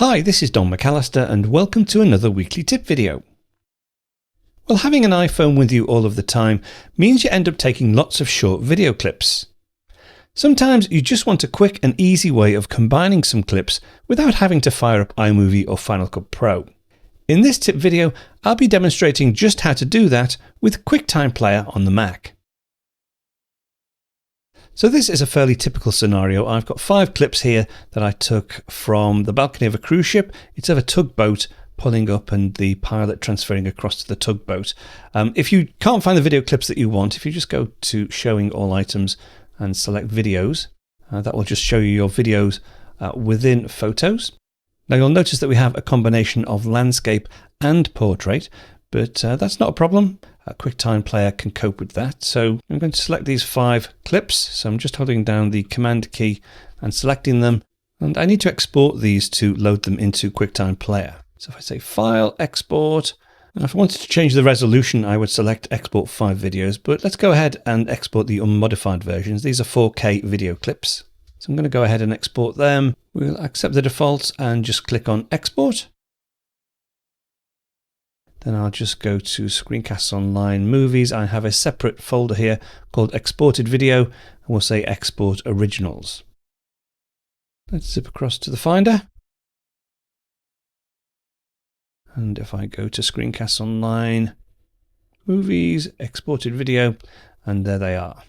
Hi, this is Don McAllister and welcome to another weekly tip video. Well, having an iPhone with you all of the time means you end up taking lots of short video clips. Sometimes you just want a quick and easy way of combining some clips without having to fire up iMovie or Final Cut Pro. In this tip video, I'll be demonstrating just how to do that with QuickTime Player on the Mac. So this is a fairly typical scenario. I've got 5 clips here that I took from the balcony of a cruise ship. It's of a tugboat pulling up and the pilot transferring across to the tugboat. If you can't find the video clips that you want, if you just go to Showing All Items and select Videos, that will just show you your videos within Photos. Now you'll notice that we have a combination of landscape and portrait, but that's not a problem. QuickTime Player can cope with that. So I'm going to select these 5 clips. So I'm just holding down the Command key and selecting them. And I need to export these to load them into QuickTime Player. So if I say File, Export, now if I wanted to change the resolution, I would select Export 5 videos. But let's go ahead and export the unmodified versions. These are 4K video clips. So I'm going to go ahead and export them. We'll accept the defaults and just click on Export. Then I'll just go to ScreenCastsOnline Movies. I have a separate folder here called Exported Video, and we'll say Export Originals. Let's zip across to the Finder. And if I go to ScreenCastsOnline Movies, Exported Video, and there they are.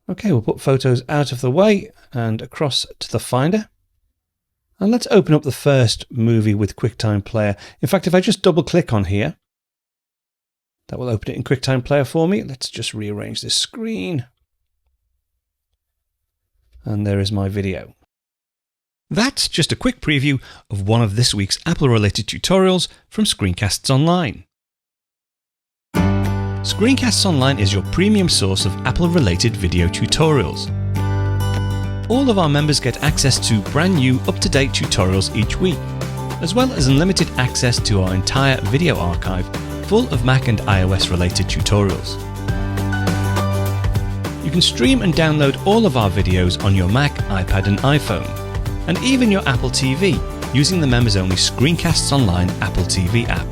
Okay, we'll put photos out of the way and across to the Finder. And let's open up the first movie with QuickTime Player. In fact, if I just double click on here, that will open it in QuickTime Player for me. Let's just rearrange this screen. And there is my video. That's just a quick preview of one of this week's Apple-related tutorials from ScreenCastsOnline. ScreenCastsOnline is your premium source of Apple-related video tutorials. All of our members get access to brand new, up-to-date tutorials each week, as well as unlimited access to our entire video archive full of Mac and iOS related tutorials. You can stream and download all of our videos on your Mac, iPad and iPhone, and even your Apple TV using the members-only ScreenCastsOnline Apple TV app.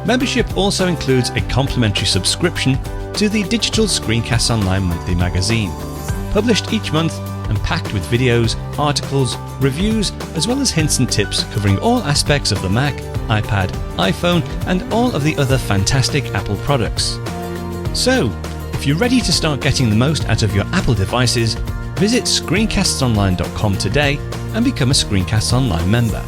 Membership also includes a complimentary subscription to the digital ScreenCastsOnline monthly magazine, published each month and packed with videos, articles, reviews, as well as hints and tips covering all aspects of the Mac, iPad, iPhone, and all of the other fantastic Apple products. So, if you're ready to start getting the most out of your Apple devices, visit ScreenCastsOnline.com today and become a ScreenCastsOnline member.